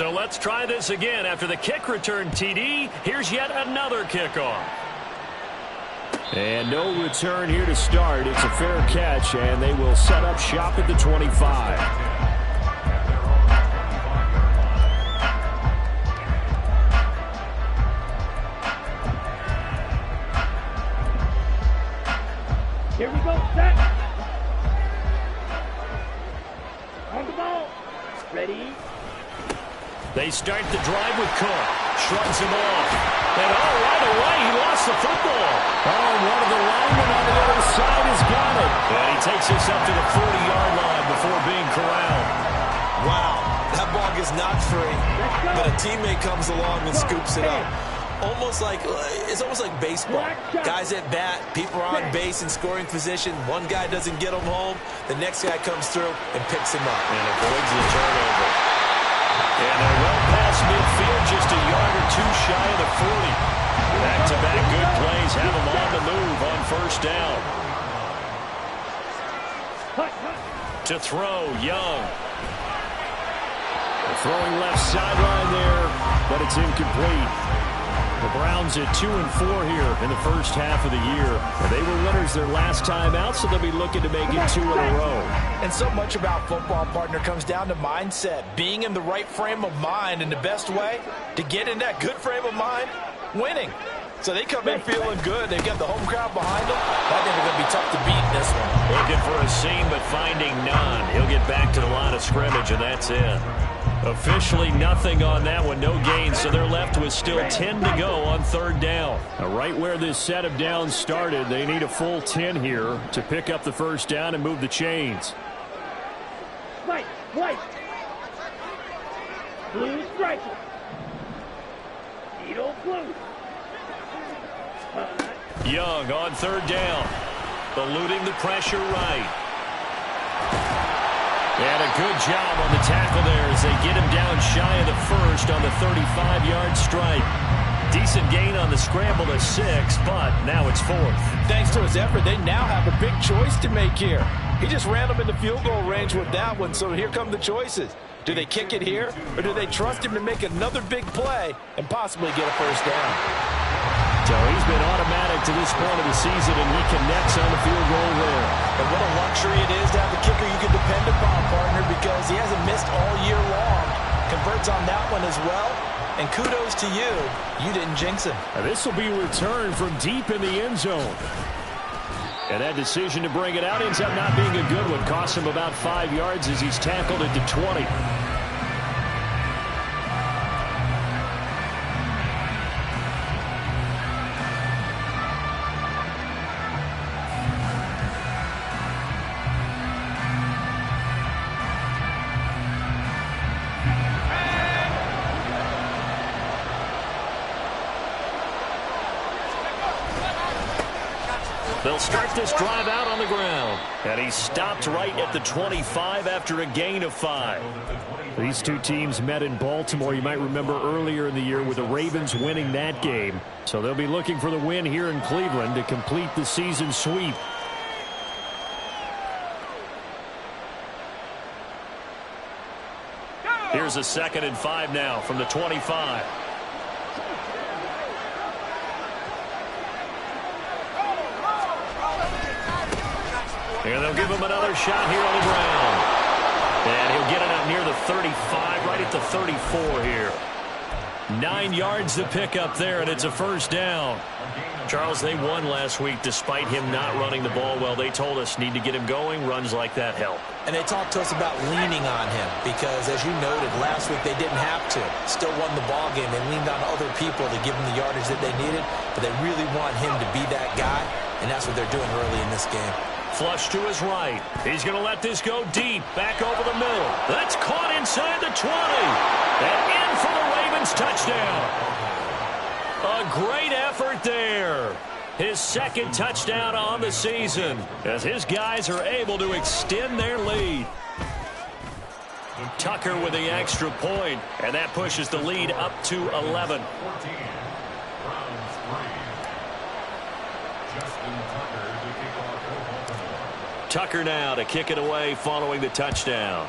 So let's try this again. After the kick return TD, here's yet another kickoff. And no return here to start. It's a fair catch, and they will set up shop at the 25. Here we go, set. On the ball. Ready. They start the drive with Cook. Shrugs him off. And right away, he lost the football. Oh, one of the linemen on the other side has got it. And he takes this up to the 40-yard line before being corralled. Wow, that ball gets knocked free, but a teammate comes along and scoops it up. It's almost like baseball. Guys at bat, people are on base in scoring position. One guy doesn't get him home. The next guy comes through and picks him up. And avoids the turnover. And they're well past midfield, just a yard or two shy of the 40. Back-to-back good plays have them on the move on first down. To throw, Young. They're throwing left sideline there, but it's incomplete. The Browns at 2-4 here in the first half of the year. They were winners their last time out, so they'll be looking to make it 2 in a row. And so much about football, partner, comes down to mindset. Being in the right frame of mind, and the best way to get in that good frame of mind, winning. So they come in feeling good. They've got the home crowd behind them. I think they're going to be tough to beat in this one. Looking for a seam, but finding none. He'll get back to the line of scrimmage, and that's it. Officially nothing on that one, no gain, so they're left with still 10 to go on third down. Now, right where this set of downs started, they need a full 10 here to pick up the first down and move the chains. White. Blue striker. Needle blue. Young on third down. Eluding the pressure right. And a good job on the tackle there as they get him down shy of the first on the 35-yard strike. Decent gain on the scramble to 6, but now it's 4th. Thanks to his effort, they now have a big choice to make here. He just ran them into field goal range with that one, so here come the choices. Do they kick it here, or do they trust him to make another big play and possibly get a first down? So he's been automatic to this point of the season, and he connects on the field goal there. And what a luxury it is to have a kicker you can depend upon, partner, because he hasn't missed all year long. Converts on that one as well. And kudos to you. You didn't jinx him. And this will be returned from deep in the end zone. And that decision to bring it out ends up not being a good one. Costs him about 5 yards as he's tackled at the 20. They'll start this drive out on the ground. And he stopped right at the 25 after a gain of 5. These two teams met in Baltimore. You might remember earlier in the year with the Ravens winning that game. So they'll be looking for the win here in Cleveland to complete the season sweep. Here's a 2nd and 5 now from the 25. And they'll give him another shot here on the ground. And he'll get it out near the 35, right at the 34 here. 9 yards to pick up there, and it's a first down. Charles, they won last week despite him not running the ball well. They told us need to get him going. Runs like that help. And they talked to us about leaning on him because, as you noted, last week they didn't have to. Still won the ball game. They leaned on other people to give them the yardage that they needed, but they really want him to be that guy, and that's what they're doing early in this game. Flush to his right. He's going to let this go deep. Back over the middle. That's caught inside the 20. And in for the Ravens touchdown. A great effort there. His 2nd touchdown on the season as his guys are able to extend their lead. Tucker with the extra point, and that pushes the lead up to 11. Tucker now to kick it away following the touchdown.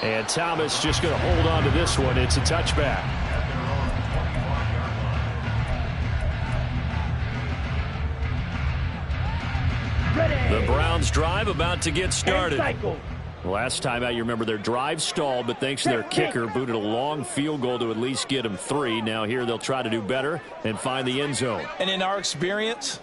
And Thomas just going to hold on to this one. It's a touchback. The Browns drive about to get started. Last time out, you remember their drive stalled, but thanks to their kicker, booted a long field goal to at least get them 3. Now here they'll try to do better and find the end zone. And in our experience,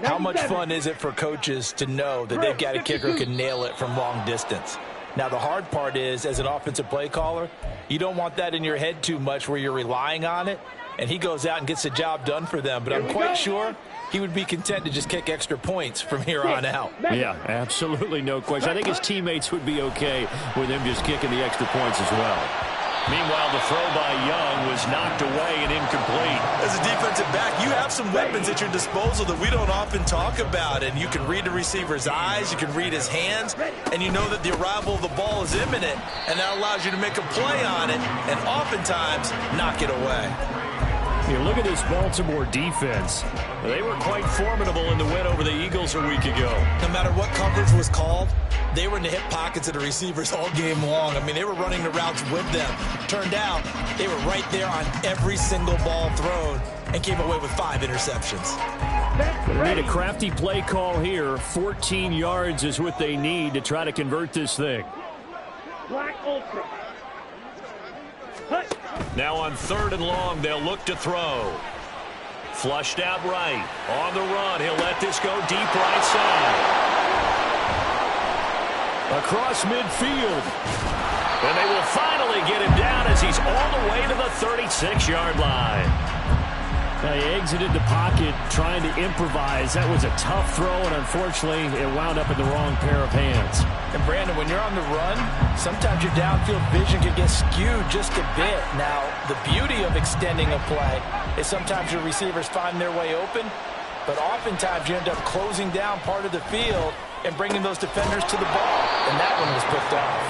how much fun is it for coaches to know that they've got a kicker who can nail it from long distance? Now, the hard part is, as an offensive play caller, you don't want that in your head too much where you're relying on it, and he goes out and gets the job done for them. But I'm quite sure he would be content to just kick extra points from here on out. Yeah, absolutely no question. I think his teammates would be okay with him just kicking the extra points as well. Meanwhile, the throw by Young was knocked away and incomplete. As a defensive back, you have some weapons at your disposal that we don't often talk about. And you can read the receiver's eyes, you can read his hands, and you know that the arrival of the ball is imminent. And that allows you to make a play on it and oftentimes knock it away. You look at this Baltimore defense. They were quite formidable in the win over the Eagles a week ago. No matter what coverage was called, they were in the hip pockets of the receivers all game long. I mean, they were running the routes with them. Turned out, they were right there on every single ball thrown and came away with 5 interceptions. They need a crafty play call here. 14 yards is what they need to try to convert this thing. Black Ultra. Now on 3rd and long, they'll look to throw. Flushed out right. On the run, he'll let this go deep right side. Across midfield. And they will finally get him down as he's all the way to the 36-yard line. He exited the pocket trying to improvise. That was a tough throw, and unfortunately, it wound up in the wrong pair of hands. And, Brandon, when you're on the run, sometimes your downfield vision can get skewed just a bit. Now, the beauty of extending a play is sometimes your receivers find their way open, but oftentimes you end up closing down part of the field and bringing those defenders to the ball, and that one was picked off.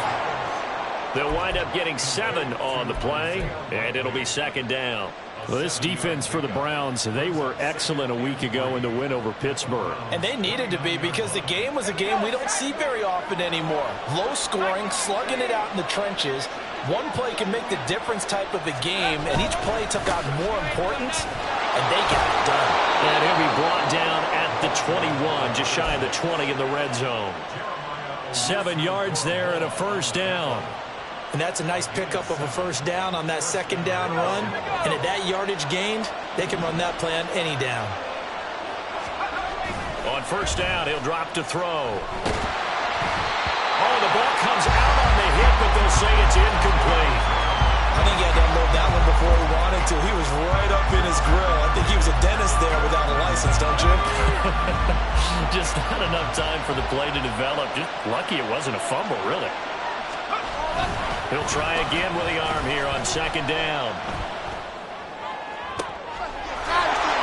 They'll wind up getting 7 on the play, and it'll be 2nd down. Well, this defense for the Browns, they were excellent a week ago in the win over Pittsburgh. And they needed to be because the game was a game we don't see very often anymore. Low scoring, slugging it out in the trenches. One play can make the difference type of a game, and each play took on more importance, and they got it done. And he'll be brought down at the 21, just shy of the 20 in the red zone. 7 yards there and a 1st down. And that's a nice pickup of a 1st down on that 2nd down run. And at that yardage gained, they can run that play on any down. On 1st down, he'll drop to throw. Oh, the ball comes out on the hit, but they'll say it's incomplete. I think he had to unload that one before he wanted to. He was right up in his grill. I think he was a dentist there without a license, don't you? Just not enough time for the play to develop. Just lucky it wasn't a fumble, really. He'll try again with the arm here on 2nd down.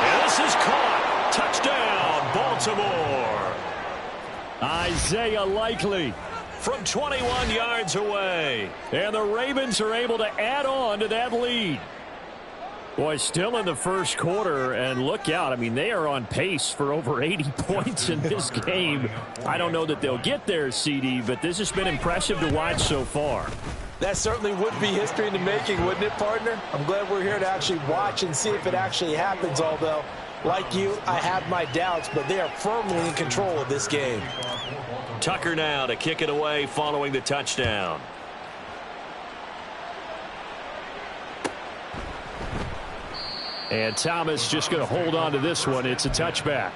And this is caught. Touchdown, Baltimore. Isaiah Likely from 21 yards away. And the Ravens are able to add on to that lead. Boy, still in the 1st quarter, and look out. I mean, they are on pace for over 80 points in this game. I don't know that they'll get there, CD, but this has been impressive to watch so far. That certainly would be history in the making, wouldn't it, partner? I'm glad we're here to actually watch and see if it actually happens, although, like you, I have my doubts, but they are firmly in control of this game. Tucker now to kick it away following the touchdown. And Thomas just going to hold on to this one. It's a touchback.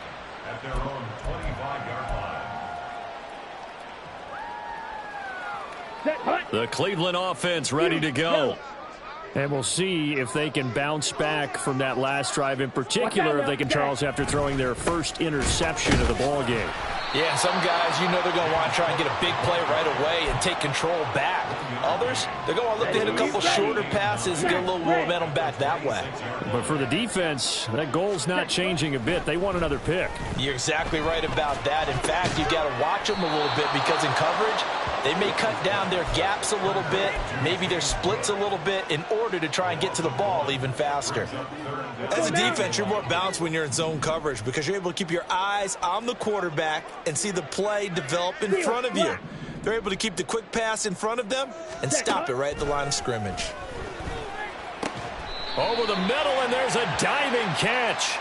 At their own 25-yard line. The Cleveland offense ready to go. And we'll see if they can bounce back from that last drive, in particular if they can, Charles, after throwing their first interception of the ball game. Yeah, some guys, you know they're going to want to try and get a big play right away and take control back. Others, they're going to look to hit a couple shorter passes and get a little momentum back that way. But for the defense, that goal's not changing a bit. They want another pick. You're exactly right about that. In fact, you've got to watch them a little bit because in coverage, they may cut down their gaps a little bit, maybe their splits a little bit in order to try and get to the ball even faster. As a defense, you're more balanced when you're in zone coverage because you're able to keep your eyes on the quarterback and see the play develop in front of you. They're able to keep the quick pass in front of them and stop it right at the line of scrimmage. Over the middle, and there's a diving catch.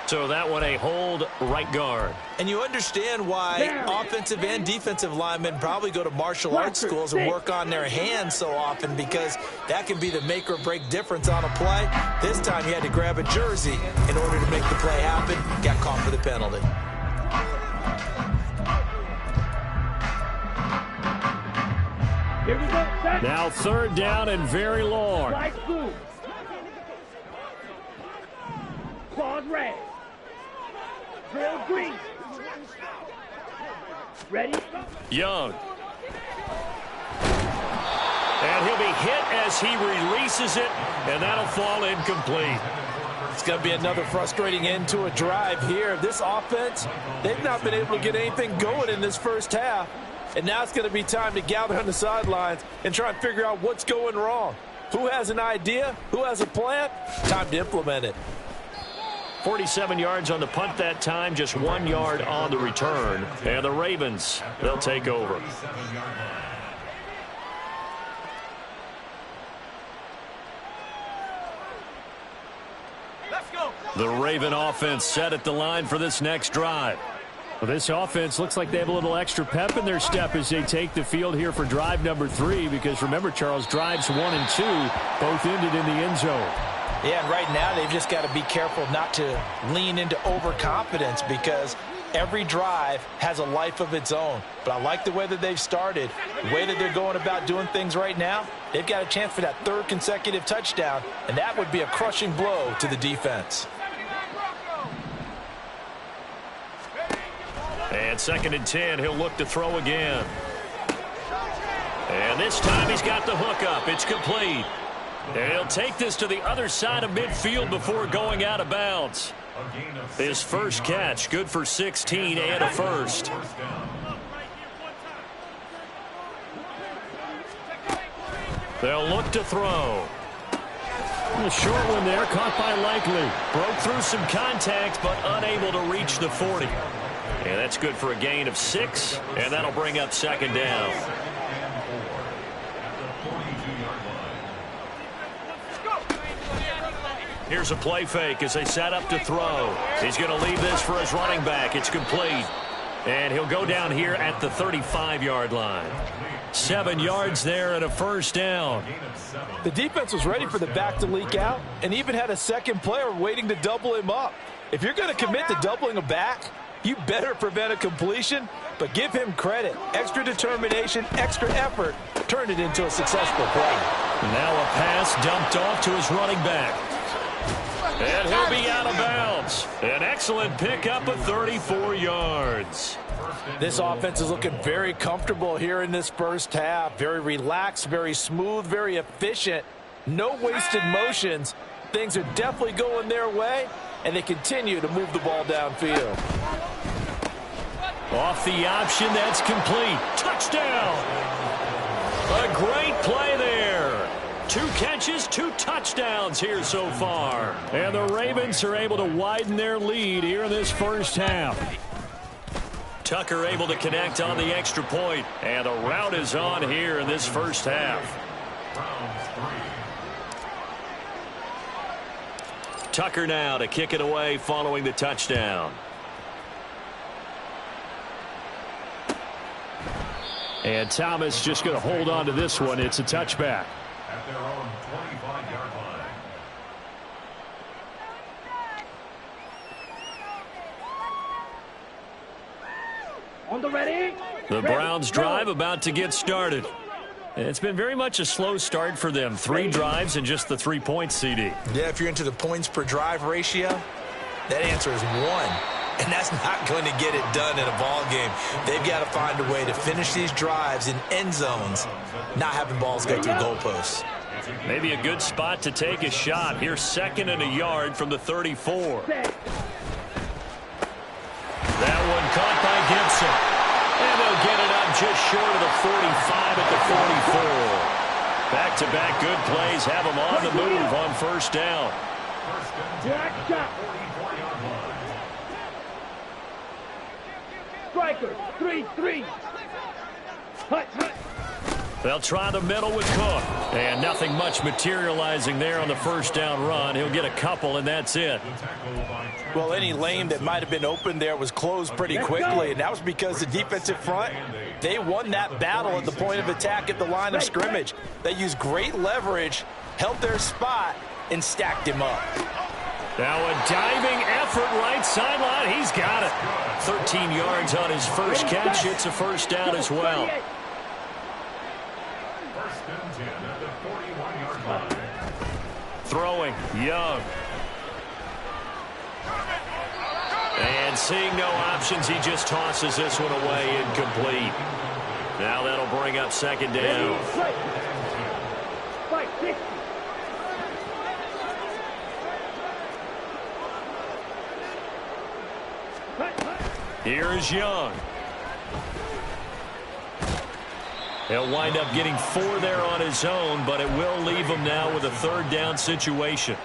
So that one a hold right guard. And you understand why offensive and defensive linemen probably go to martial arts schools and work on their hands so often, because that can be the make or break difference on a play. This time he had to grab a jersey in order to make the play happen. Got caught for the penalty. Here we go. Set. Now 3rd down and very long. Flag blue. Claws red. Drill green. Ready? Young. And he'll be hit as he releases it, and that'll fall incomplete. It's going to be another frustrating end to a drive here. This offense, they've not been able to get anything going in this first half. And now it's going to be time to gather on the sidelines and try and figure out what's going wrong. Who has an idea? Who has a plan? Time to implement it. 47 yards on the punt that time, just 1 yard on the return. And the Ravens, they'll take over. Let's go. The Raven offense set at the line for this next drive. Well, this offense looks like they have a little extra pep in their step as they take the field here for drive number 3, because remember, Charles, drives 1 and 2 both ended in the end zone. Yeah, and right now they've just got to be careful not to lean into overconfidence, because every drive has a life of its own. But I like the way that they've started, the way that they're going about doing things right now. They've got a chance for that 3rd consecutive touchdown, and that would be a crushing blow to the defense. And 2nd and 10, he'll look to throw again. And this time he's got the hook up. It's complete. And he'll take this to the other side of midfield before going out of bounds. His first catch, good for 16 and a first. They'll look to throw. A short one there, caught by Likely. Broke through some contact, but unable to reach the 40. And that's good for a gain of 6, and that'll bring up 2nd down. Here's a play fake as they set up to throw. He's going to leave this for his running back. It's complete. And he'll go down here at the 35-yard line. 7 yards there and a first down. The defense was ready for the back to leak out and even had a second player waiting to double him up. If you're going to commit to doubling a back, you better prevent a completion, but give him credit. Extra determination, extra effort turned it into a successful play. Now a pass dumped off to his running back. And he'll be out of bounds. An excellent pickup of 34 yards. This offense is looking very comfortable here in this first half. Very relaxed, very smooth, very efficient. No wasted motions. Things are definitely going their way, and they continue to move the ball downfield. Off the option, that's complete. Touchdown! A great play there. 2 catches, 2 touchdowns here so far. And the Ravens are able to widen their lead here in this first half. Tucker able to connect on the extra point. And the route is on here in this first half. Tucker now to kick it away following the touchdown. And Thomas just going to hold on to this one. It's a touchback. At their own 25-yard line. On the ready. The Browns drive about to get started. It's been very much a slow start for them. 3 drives and just the 3 points, CD. Yeah, if you're into the points per drive ratio, that answer is 1. And that's not going to get it done in a ball game. They've got to find a way to finish these drives in end zones, not having balls go through goalposts. Maybe a good spot to take a shot. Here's 2nd and a yard from the 34. That one caught by Gibson. And they'll get it up just short of the 45 at the 44. Back-to-back good plays have them on the move on first down. Black shot. Striker, 3-3. They'll try the middle with Cook. And nothing much materializing there on the first down run. He'll get a couple, and that's it. Well, any lane that might have been open there was closed pretty quickly, and that was because the defensive front, they won that battle at the point of attack at the line of scrimmage. They used great leverage, held their spot, and stacked him up. Now a diving effort right sideline. He's got it. 13 yards on his first catch. It's a first down as well. Throwing, Young. And seeing no options, he just tosses this one away, incomplete. Now that'll bring up second down. Here is Young. He'll wind up getting 4 there on his own, but it will leave him now with a third down situation.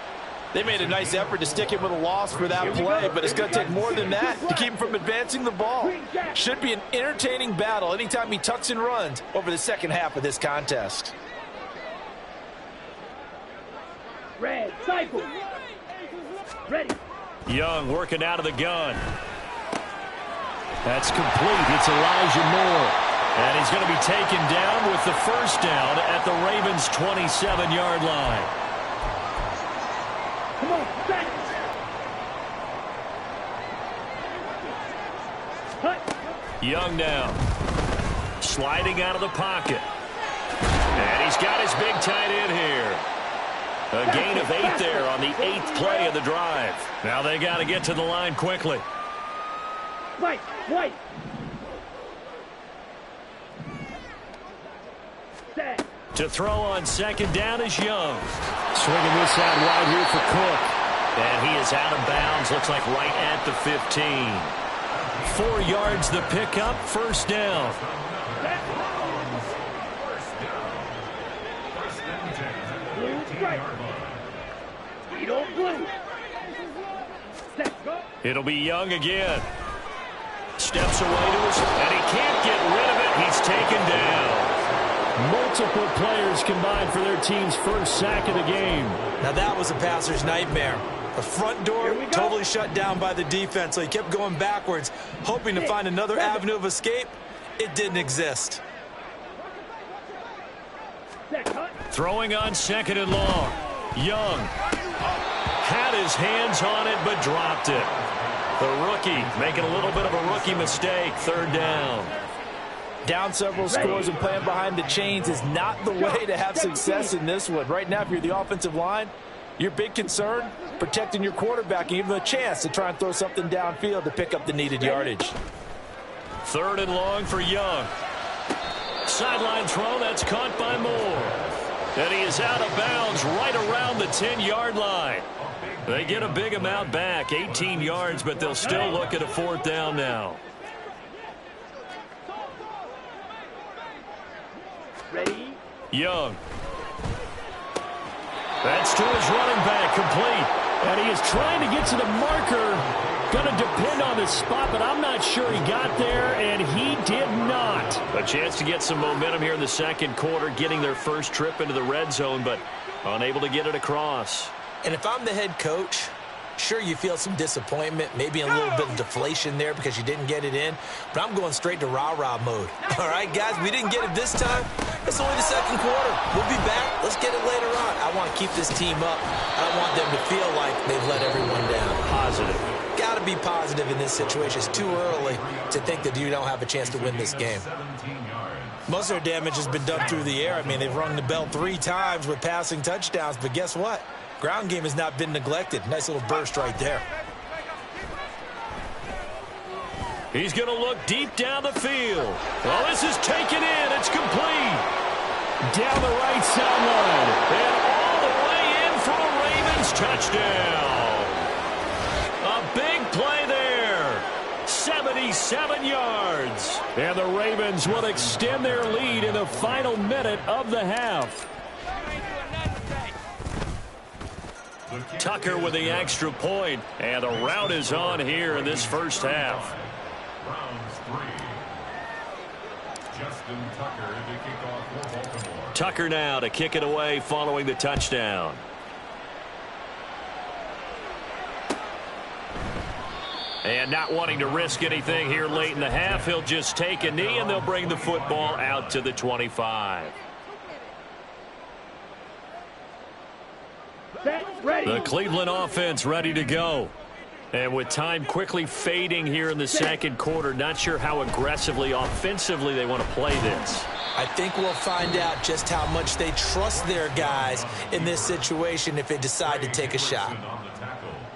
They made a nice effort to stick him with a loss for that play, but it's going to take more than that to keep him from advancing the ball. Should be an entertaining battle anytime he tucks and runs over the second half of this contest. Red, cycle. Ready. Young working out of the gun. That's complete. It's Elijah Moore. And he's going to be taken down with the first down at the Ravens' 27-yard line. Come on, back. Young now. Sliding out of the pocket. And he's got his big tight end here. A gain of 8 there on the 8th play of the drive. Now they got to get to the line quickly. Right. To throw on second down is Young. Swinging this out wide here for Cook. And he is out of bounds. Looks like right at the 15. 4 yards the pickup. First down. It'll be Young again. Steps away to his, and he can't get rid of it. He's taken down. Multiple players combined for their team's first sack of the game. Now that was a passer's nightmare. The front door totally shut down by the defense, so he kept going backwards, hoping to find another avenue of escape. It didn't exist. Throwing on second and long. Young had his hands on it, but dropped it. The rookie making a little bit of a rookie mistake. Third down. Down several scores and playing behind the chains is not the way to have success in this one. Right now, if you're the offensive line, your big concern, protecting your quarterback and giving him a chance to try and throw something downfield to pick up the needed yardage. Third and long for Young. Sideline throw, that's caught by Moore. And he is out of bounds right around the 10-yard line. They get a big amount back, 18 yards, but they'll still look at a fourth down now. Ready. Young. That's to his running back, complete. And he is trying to get to the marker. Going to depend on the spot, but I'm not sure he got there, and he did not. A chance to get some momentum here in the second quarter, getting their first trip into the red zone, but unable to get it across. And if I'm the head coach, sure, you feel some disappointment, maybe a little bit of deflation there because you didn't get it in, but I'm going straight to rah-rah mode. All right, guys, we didn't get it this time. It's only the second quarter. We'll be back. Let's get it later on. I want to keep this team up. I don't want them to feel like they've let everyone down. Positive. Got to be positive in this situation. It's too early to think that you don't have a chance to win this game. Most of their damage has been done through the air. I mean, they've rung the bell 3 times with passing touchdowns, but guess what? Ground game has not been neglected. Nice little burst right there. He's going to look deep down the field. Well, this is taken in. It's complete. Down the right sideline. And all the way in for a Ravens touchdown. A big play there. 77 yards. And the Ravens will extend their lead in the final minute of the half. Tucker with the extra point, and the route is on here in this first half. Round 3. Just Justin Tucker to kick off for Baltimore. Tucker now to kick it away following the touchdown. And not wanting to risk anything here late in the half, he'll just take a knee, and they'll bring the football out to the 25. Set, ready. The Cleveland offense ready to go. And with time quickly fading here in the second quarter, not sure how aggressively, offensively they want to play this. I think we'll find out just how much they trust their guys in this situation if they decide to take a shot.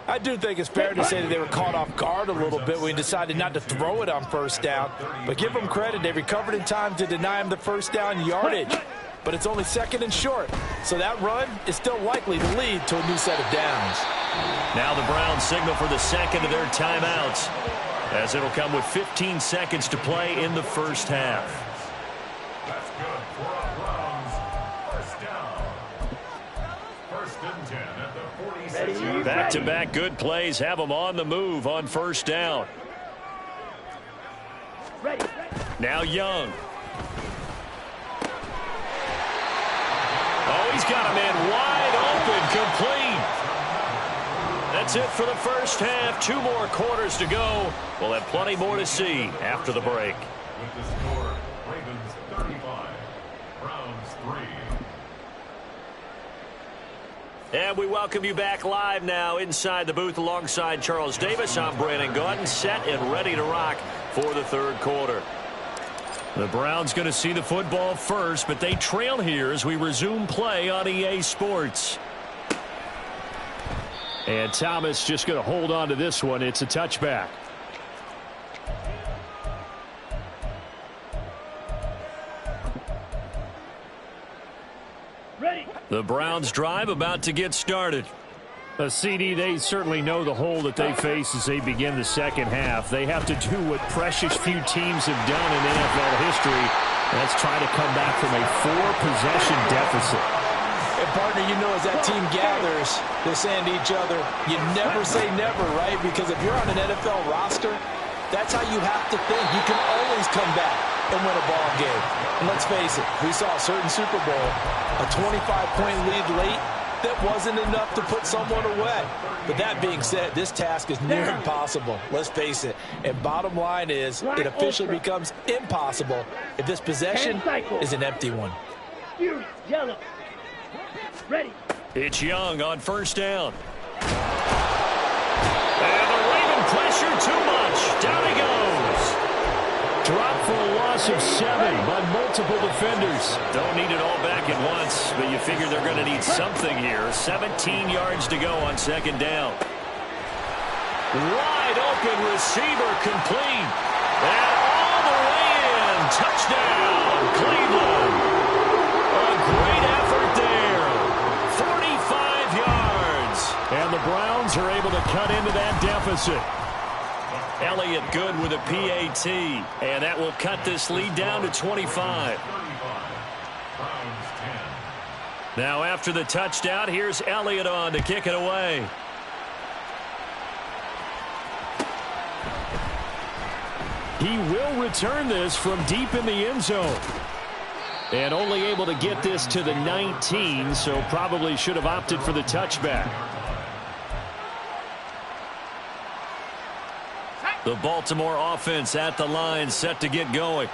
I do think it's fair to say that they were caught off guard a little bit when we decided not to throw it on first down. But give them credit. They recovered in time to deny him the first down yardage. But it's only second and short. So that run is still likely to lead to a new set of downs. Now the Browns signal for the second of their timeouts, as it'll come with 15 seconds to play in the first half. That's good for a Browns first down. First and 10 at the 46. Back-to-back good plays have them on the move on first down. Ready. Now Young. Oh, he's got a man wide open, complete. That's it for the first half. 2 more quarters to go. We'll have plenty more to see after the break. With the score, Ravens 35, Browns 3. And we welcome you back live now inside the booth alongside Charles Davis. I'm Brandon Gaudin, set and ready to rock for the third quarter. The Browns going to see the football first, but they trail here as we resume play on EA Sports. And Thomas just going to hold on to this one. It's a touchback. Ready. The Browns drive about to get started. CD, they certainly know the hole that they face as they begin the second half. They have to do what precious few teams have done in NFL history. That's try to come back from a 4-possession deficit. And, partner, you know, as that team gathers, they're saying to each other, you never say never, right? Because if you're on an NFL roster, that's how you have to think. You can always come back and win a ball game. And let's face it, we saw a certain Super Bowl, a 25-point lead late, that wasn't enough to put someone away. But that being said, this task is near impossible. Let's face it. And bottom line is, it officially becomes impossible if this possession is an empty one. Yellow. Ready. It's Young on first down. And the Raven pressure too much. Down he goes. Drop for a loss of 7 by multiple defenders. Don't need it all back at once, but you figure they're going to need something here. 17 yards to go on second down. Wide open receiver complete. And all the way in. Touchdown, Cleveland. A great effort there. 45 yards. And the Browns are able to cut into that deficit. Elliott good with a PAT, and that will cut this lead down to 25. Now after the touchdown, here's Elliott on to kick it away. He will return this from deep in the end zone. And only able to get this to the 19, so probably should have opted for the touchback. The Baltimore offense at the line, set to get going.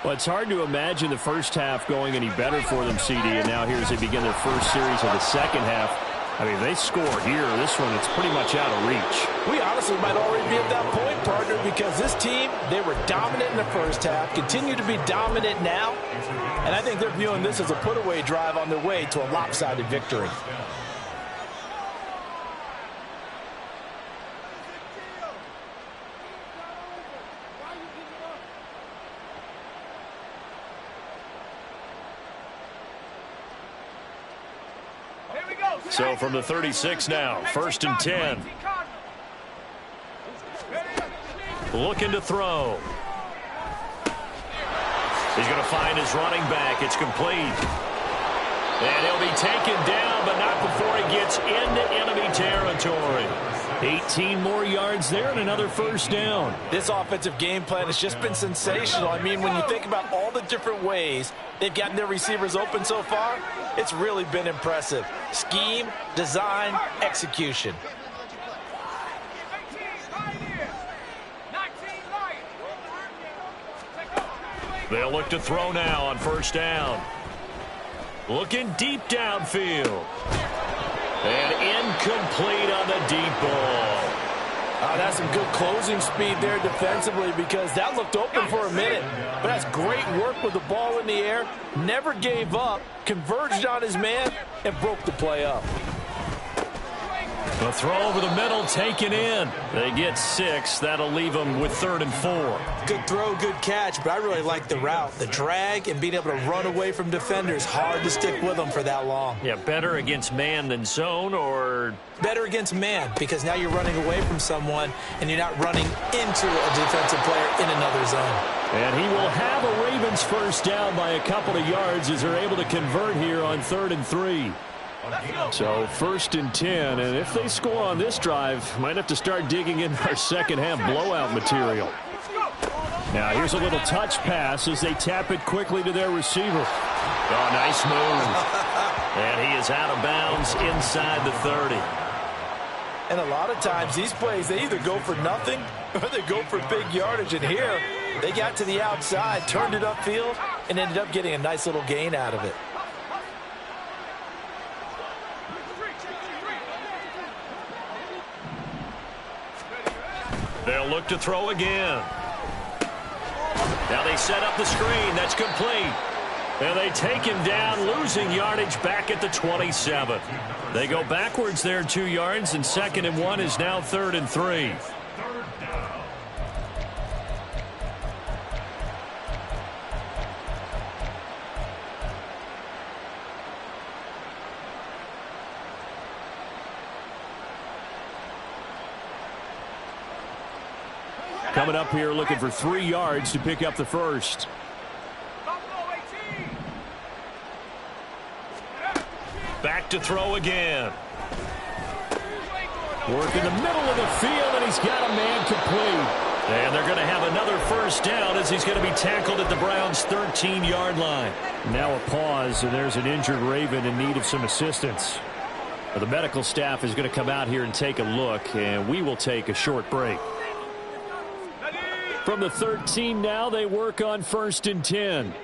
Well, it's hard to imagine the first half going any better for them, CD, and now here as they begin their first series of the second half. I mean, if they score here, this one, it's pretty much out of reach. We honestly might already be at that point, partner, because this team, they were dominant in the first half, continue to be dominant now, and I think they're viewing this as a put-away drive on their way to a lopsided victory. So from the 36 now, first and 10. Looking to throw. He's going to find his running back. It's complete. And he'll be taken down, but not before he gets into enemy territory. 18 more yards there and another first down. This offensive game plan has just been sensational. I mean, when you think about all the different ways they've gotten their receivers open so far, it's really been impressive. Scheme, design, execution. They'll look to throw now on first down. Looking deep downfield. And incomplete on the deep ball. That's some good closing speed there defensively because that looked open for a minute. But that's great work with the ball in the air. Never gave up, converged on his man, and broke the play up. The throw over the middle taken in. They get 6. That'll leave them with 3rd and 4. Good throw, good catch, but I really like the route. The drag and being able to run away from defenders. Hard to stick with them for that long. Yeah, better against man than zone, or better against man because now you're running away from someone and you're not running into a defensive player in another zone. And he will have a Ravens first down by a couple of yards as they're able to convert here on 3rd and 3. So 1st and 10, and if they score on this drive, might have to start digging in our second half blowout material. Now here's a little touch pass as they tap it quickly to their receiver. Oh, nice move. And he is out of bounds inside the 30. And a lot of times these plays, they either go for nothing or they go for big yardage. And here, they got to the outside, turned it upfield, and ended up getting a nice little gain out of it. They'll look to throw again. Now they set up the screen. That's complete. And they take him down, losing yardage back at the 27. They go backwards there 2 yards, and 2nd and 1 is now 3rd and 3. Coming up here looking for 3 yards to pick up the first. Back to throw again. Work in the middle of the field, and he's got a man complete. And they're going to have another first down as he's going to be tackled at the Browns' 13-yard line. Now a pause, and there's an injured Raven in need of some assistance. The medical staff is going to come out here and take a look, and we will take a short break. From the 13 now, they work on 1st and 10.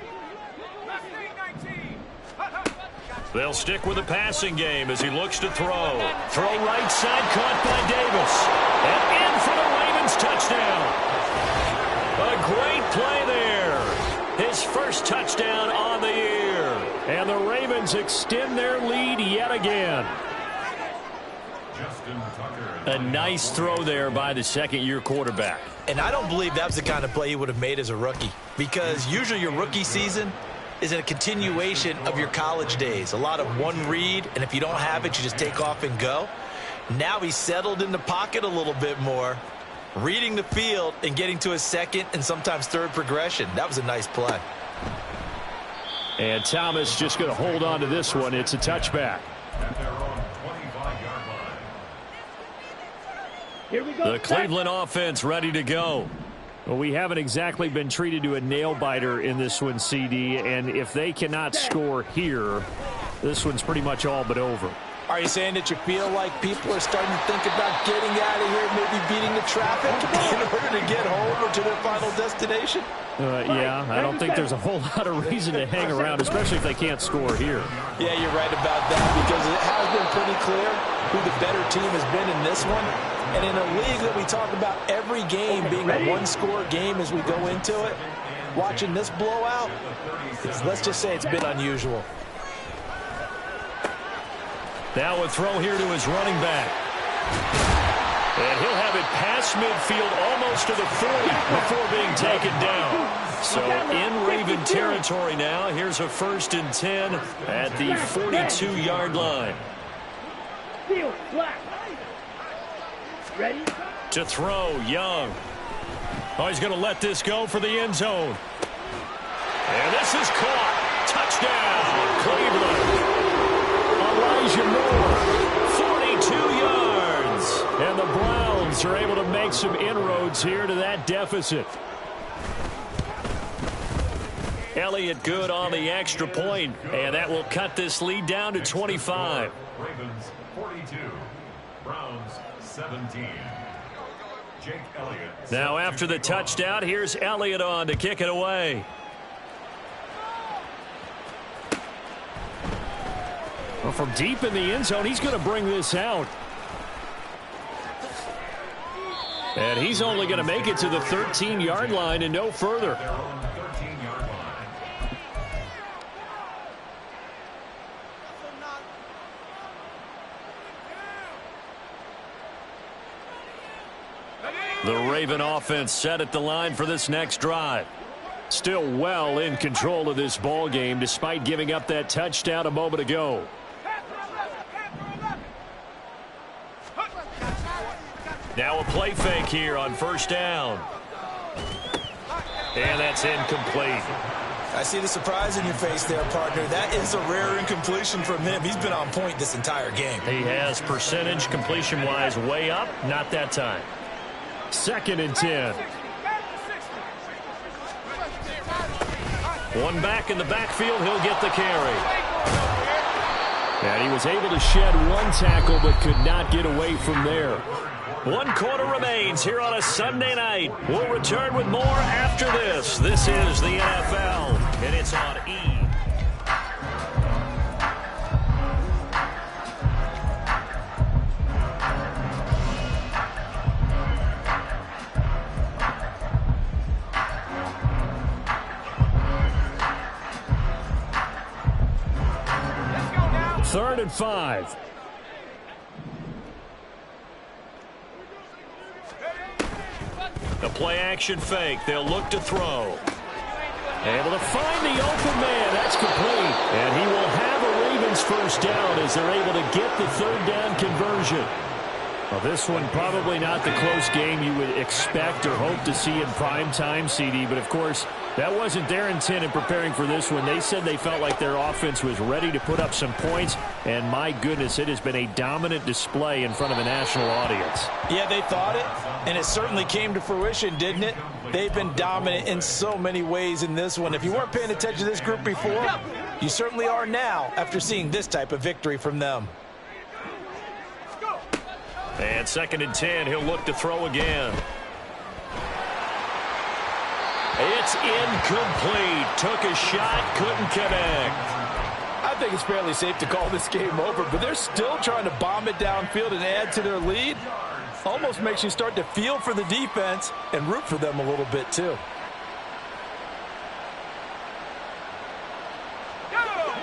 They'll stick with the passing game as he looks to throw. Throw right side, caught by Davis. And in for the Ravens touchdown. A great play there. His first touchdown on the year. And the Ravens extend their lead yet again. A nice throw there by the second-year quarterback. And I don't believe that was the kind of play he would have made as a rookie, because usually your rookie season is a continuation of your college days. A lot of one read, and if you don't have it, you just take off and go. Now he's settled in the pocket a little bit more, reading the field and getting to his second and sometimes third progression. That was a nice play. And Thomas just going to hold on to this one. It's a touchback. Here we go. The Cleveland offense ready to go. Well, we haven't exactly been treated to a nail-biter in this one, CD, and if they cannot score here, this one's pretty much all but over. Are you saying that you feel like people are starting to think about getting out of here, maybe beating the traffic in order to get home or to their final destination? Yeah, I don't think there's a whole lot of reason to hang around, especially if they can't score here. Yeah, you're right about that, because it has been pretty clear who the better team has been in this one. And in a league that we talk about every game being a one-score game as we go into it, watching this blowout, let's just say it's been unusual. Now a throw here to his running back. And he'll have it past midfield almost to the 40 before being taken down. So in Raven territory now. Here's a 1st and 10 at the 42-yard line. Field flat. Ready? To throw, Young. Oh, he's going to let this go for the end zone. And this is caught. Touchdown, Cleveland. Elijah Moore, 42 yards. And the the Browns are able to make some inroads here to that deficit. Elliott good on the extra point, and that will cut this lead down to 25. Ravens 42, Browns 17. Jake Elliott. Now after the touchdown, here's Elliott on to kick it away. Well, from deep in the end zone, he's going to bring this out. And he's only going to make it to the 13-yard line and no further. Their own 13-yard line. The Raven offense set at the line for this next drive. Still well in control of this ball game despite giving up that touchdown a moment ago. Now a play fake here on first down. And that's incomplete. I see the surprise in your face there, partner. That is a rare incompletion from him. He's been on point this entire game. He has percentage completion-wise way up. Not that time. 2nd and 10. One back in the backfield. He'll get the carry. And he was able to shed one tackle but could not get away from there. 1 quarter remains here on a Sunday night. We'll return with more after this. This is the NFL, and it's on E! Third and 5. A play-action fake. They'll look to throw. Able to find the open man. That's complete. And he will have a Ravens first down as they're able to get the third down conversion. Well, this one probably not the close game you would expect or hope to see in prime time, CD. But, of course, that wasn't their intent in preparing for this one. They said they felt like their offense was ready to put up some points. And, my goodness, it has been a dominant display in front of a national audience. Yeah, they thought it, and it certainly came to fruition, didn't it? They've been dominant in so many ways in this one. If you weren't paying attention to this group before, you certainly are now after seeing this type of victory from them. And 2nd and 10, he'll look to throw again. It's incomplete. Took a shot, couldn't connect. I think it's fairly safe to call this game over, but they're still trying to bomb it downfield and add to their lead. Almost makes you start to feel for the defense and root for them a little bit, too.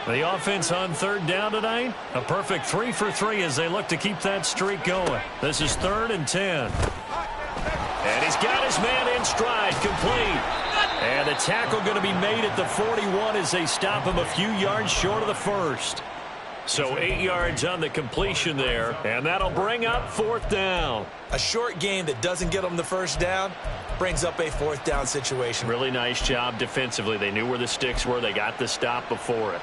The offense on 3rd down tonight, a perfect 3 for 3 as they look to keep that streak going. This is 3rd and 10. And he's got his man in stride, complete. And the tackle going to be made at the 41 as they stop him a few yards short of the first. So 8 yards on the completion there, and that'll bring up 4th down. A short game that doesn't get them the first down brings up a 4th down situation. Really nice job defensively. They knew where the sticks were. They got the stop before it.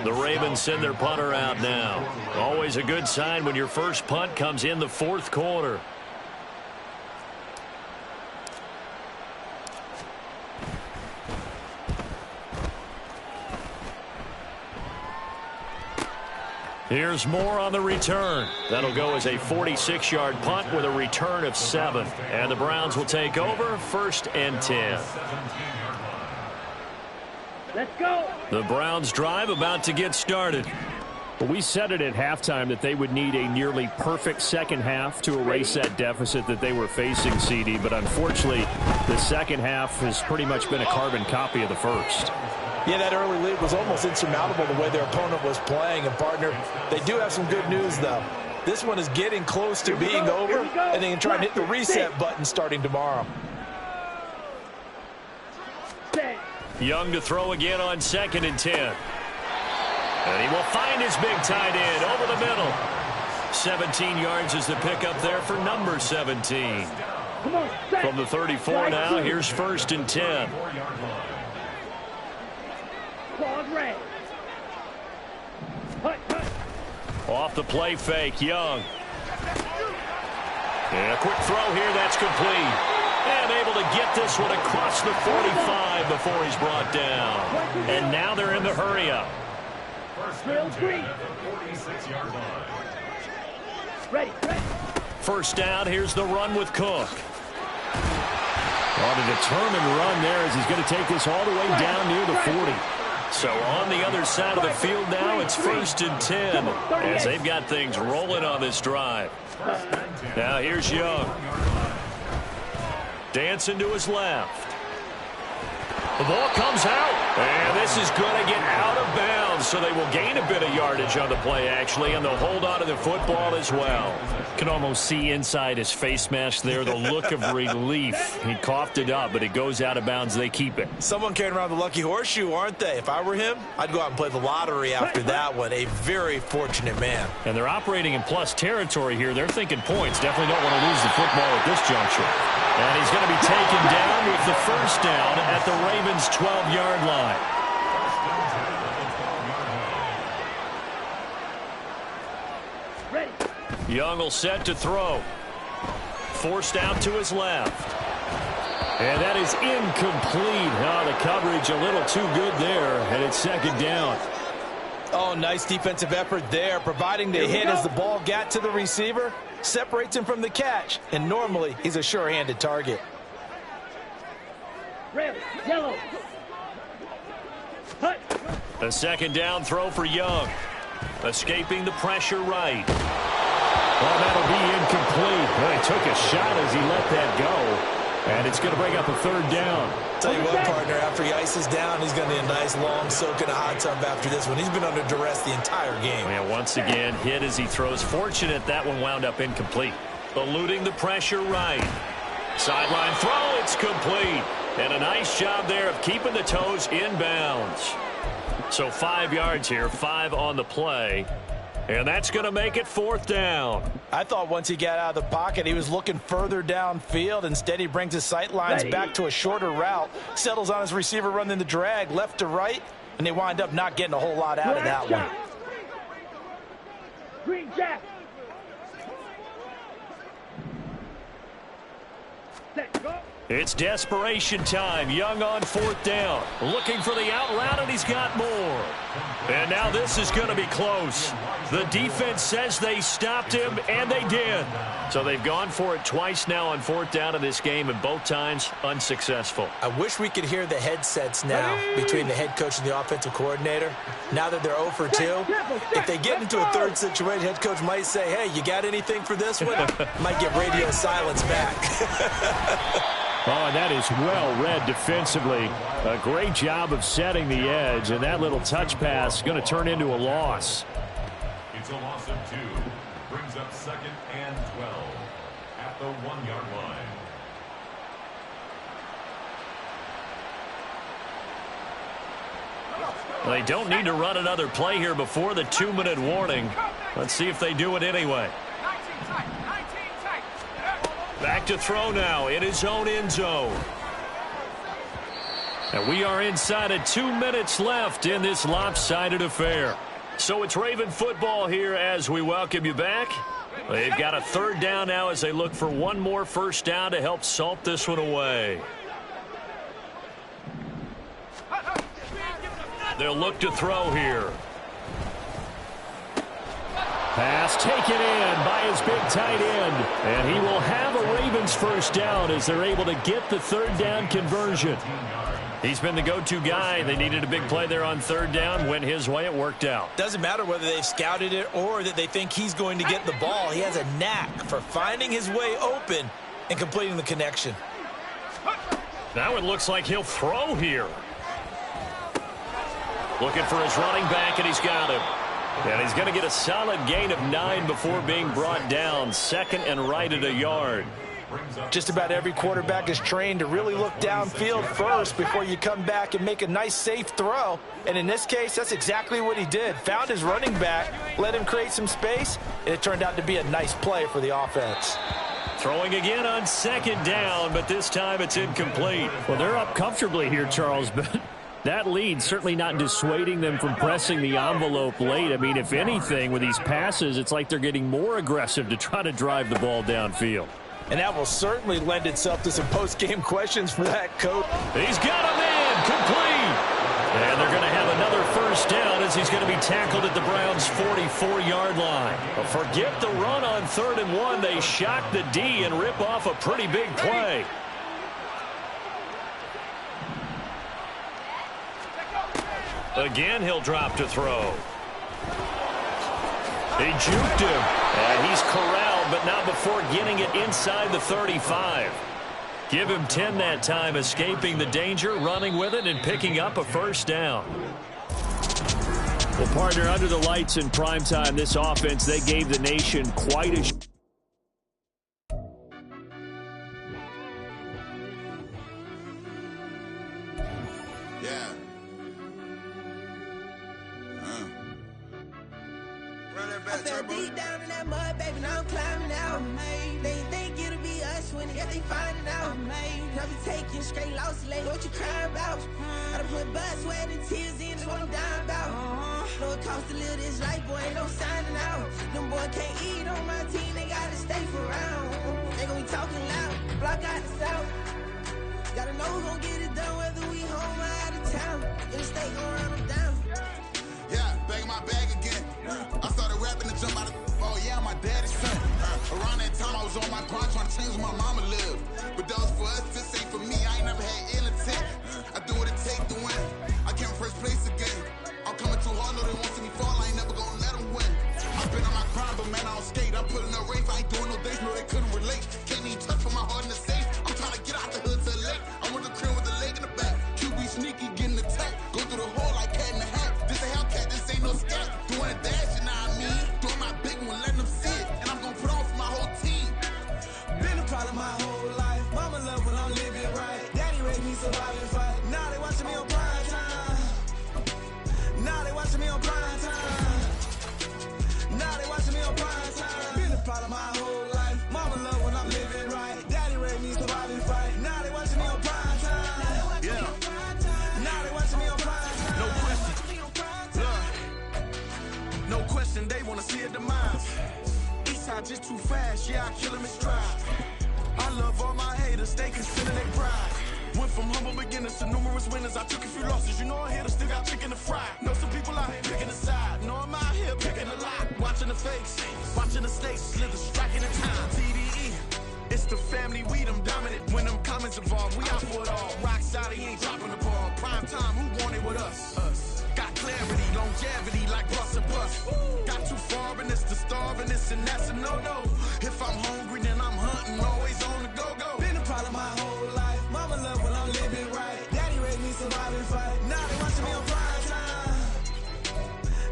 The Ravens send their punter out now. Always a good sign when your first punt comes in the 4th quarter. Here's more on the return. That'll go as a 46-yard punt with a return of 7. And the Browns will take over 1st and 10. Let's go. The Browns drive about to get started. Well, we said it at halftime that they would need a nearly perfect second half to erase that deficit that they were facing, CD. But unfortunately, the second half has pretty much been a carbon copy of the first. Yeah, that early lead was almost insurmountable the way their opponent was playing. And, partner, they do have some good news, though. This one is getting close to being over, and they can try and hit the reset button starting tomorrow. Young to throw again on 2nd and 10. And he will find his big tight end over the middle. 17 yards is the pickup there for number 17. Come on, set. From the 34 now, here's 1st and 10. Claws red. Hut, hut. Off the play fake, Young. And a quick throw here, that's complete. And able to get this one across the 45 before he's brought down. And now they're in the hurry-up. Drill green. Ready, ready. 1st down, here's the run with Cook. On a determined run there as he's going to take this all the way down near the 40. So on the other side of the field now, it's 1st and 10 as they've got things rolling on this drive. Now here's Young. Dancing to his left. The ball comes out, and this is going to get out of bounds, so they will gain a bit of yardage on the play, actually, and they'll hold on to the football as well. Can almost see inside his face mask there the look of relief. He coughed it up, but it goes out of bounds. They keep it. Someone carrying around the lucky horseshoe, aren't they? If I were him, I'd go out and play the lottery after that one. A very fortunate man. And they're operating in plus territory here. They're thinking points. Definitely don't want to lose the football at this juncture. And he's going to be taken down with the 1st down at the Ravens' 12-yard line. Ready. Young will set to throw. Forced out to his left. And that is incomplete. Oh, the coverage a little too good there, and it's 2nd down. Oh, nice defensive effort there, providing the hit as the ball got to the receiver, separates him from the catch, and normally he's a sure-handed target. Red, yellow. Hut. A 2nd down throw for Young. Escaping the pressure right. Well, that'll be incomplete. Well, he took a shot as he let that go. And it's going to bring up a 3rd down. Tell you what, partner, after he ices down, he's going to need a nice long soak in a hot tub after this one. He's been under duress the entire game. And once again, hit as he throws. Fortunate that one wound up incomplete. Eluding the pressure right. Sideline throw, it's complete. And a nice job there of keeping the toes in bounds. So 5 yards here, 5 on the play. And that's going to make it 4th down. I thought once he got out of the pocket, he was looking further downfield. Instead, he brings his sight lines back to a shorter route, settles on his receiver running the drag left to right, and they wind up not getting a whole lot out of that one. Green jack. Set, go. It's desperation time. Young on 4th down. Looking for the out route, and he's got more. And now this is going to be close. The defense says they stopped him, and they did. So they've gone for it twice now on 4th down in this game, and both times unsuccessful. I wish we could hear the headsets now between the head coach and the offensive coordinator. Now that they're 0 for 2, if they get into a 3rd situation, head coach might say, hey, you got anything for this one? Might get radio silence back. Oh, and that is well read defensively. A great job of setting the edge, and that little touch pass is going to turn into a loss. It's a loss of 2. Brings up 2nd and 12 at the 1-yard line. They don't need to run another play here before the 2-minute warning. Let's see if they do it anyway. Back to throw now in his own end zone. And we are inside of 2 minutes left in this lopsided affair. So it's Raven football here as we welcome you back. They've got a 3rd down now as they look for one more 1st down to help salt this one away. They'll look to throw here. Pass taken in by his big tight end. And he will have a Ravens 1st down as they're able to get the 3rd down conversion. He's been the go-to guy. They needed a big play there on 3rd down. Went his way. It worked out. Doesn't matter whether they've scouted it or that they think he's going to get the ball. He has a knack for finding his way open and completing the connection. Now it looks like he'll throw here. Looking for his running back, and he's got him. And he's going to get a solid gain of 9 before being brought down. 2nd and right at a yard. Just about every quarterback is trained to really look downfield first before you come back and make a nice, safe throw. And in this case, that's exactly what he did. Found his running back, let him create some space, and it turned out to be a nice play for the offense. Throwing again on second down, but this time it's incomplete. Well, they're up comfortably here, Charles, but that lead certainly not dissuading them from pressing the envelope late. I mean, if anything, with these passes, it's like they're getting more aggressive to try to drive the ball downfield. And that will certainly lend itself to some post-game questions for that coach. He's got a man complete. And they're going to have another first down as he's going to be tackled at the Browns' 44-yard line. But forget the run on 3rd and 1. They shock the D and rip off a pretty big play. Again, he'll drop to throw. They juked him. And he's corralled, but not before getting it inside the 35. Give him 10 that time, escaping the danger, running with it, and picking up a first down. Well, partner, under the lights in primetime, this offense, they gave the nation quite a... Yeah. I fell deep down in that mud, baby, now I'm climbing out. They think it'll be us when they find it out. I be taking straight losses, like what you crying about? I done put blood, sweat, and tears in, that's what I'm dying about. Know it costs to live this life, boy, ain't no signing out. Them boy can't eat on my team, they gotta stay for round. They gon' be talking loud, block out the south. Gotta know who gon' get it done, whether we home or out of town. In the state gon' run them down. Yeah, bag my bag again. I started rapping to jump out of oh yeah, my daddy's son. Around that time I was on my grind trying to change where my mama lived. But that was for us, this ain't for me. I ain't never had ill intent. I do what it take to win. I came first place again. I'm coming too hard, no they won't see me fall. I ain't never gonna let them win. I've been on my grind, but man I don't skate. I'm putting up race, I ain't doing no days, no they couldn't relate. Can't even touch for my heart in the safe. I'm trying to get out the hood to the lake. I'm with the crib with the leg in the back. QB sneaky, getting attacked. Go through the hole like cat in the hat. This a Hellcat, this ain't no scat. Doing a dash, you know what I mean? Doing my big one, letting them see it. And I'm gonna put on for my whole team. Been a problem my whole life. Mama love when I'm living right. Daddy raised me survive and fight. Now they watching me on prime time. Now they watching me on prime time. Now they watching me on prime time. Been a problem my whole life. Mama love when I'm living right. Daddy raised me survive and fight. Now they watching me on prime time. Yeah. Now they watching me on prime time. No question. Look. No question, they wanna see a demise. Eastside just too fast, yeah, I kill him in stride. I love all my haters, they consider they pride. Went from humble beginners to numerous winners. I took a few losses, you know I hit her, still got chicken to fry. Know some people out here picking a side. Know I'm out here picking a lot. Watching the face, watching the stakes, slither, striking the time. TDE, it's the family, we them dominant. When them comments involved, we out for it all. Rock side, he ain't dropping the ball. Prime time, who want it with us? Us. Got clarity, longevity, like bus and bus. Got too far and it's the starving, this and that's a no-no. If I'm hungry, then I'm hunting, always on the go-go. Been a problem my whole life. Mama love when I'm living right. Daddy raised me survive and fight. Now they watching me on prime time.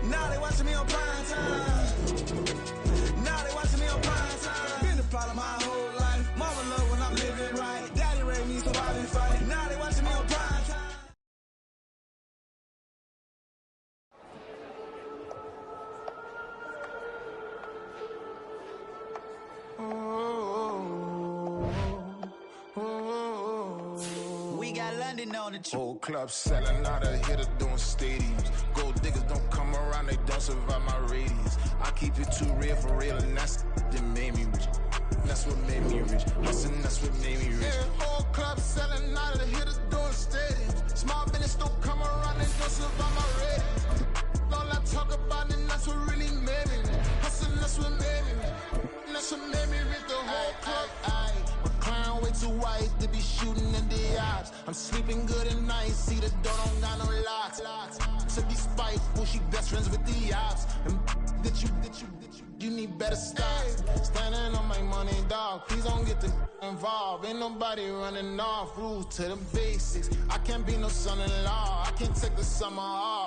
Now they watching me on prime time. Now they watching me on prime time. Been a problem my whole life. Mama love when I'm living right. Daddy raised me survive and fight. Now they watching me on prime time. We got London on the Whole club selling out of hitter doing stadiums. Gold diggers don't come around, they don't survive my radius. I keep it too real for real, and that's that made me rich. That's what made me rich. Hustling, that's what made me rich. Yeah, whole club selling out of hitters doing stadiums. Small business don't come around, they don't survive my radius. All I talk about, and that's what really made me rich. Hustling, that's what made me rich. That's what made me rich. The whole club. Clown way too white to be shooting in the eyes. I'm sleeping good at night, see the door don't got no locks. To be spiteful, she best friends with the ops. And you need better stop. Standing on my money, dog. Please don't get the involved. Ain't nobody running off. Rules to the basics. I can't be no son-in-law. I can't take the summer off.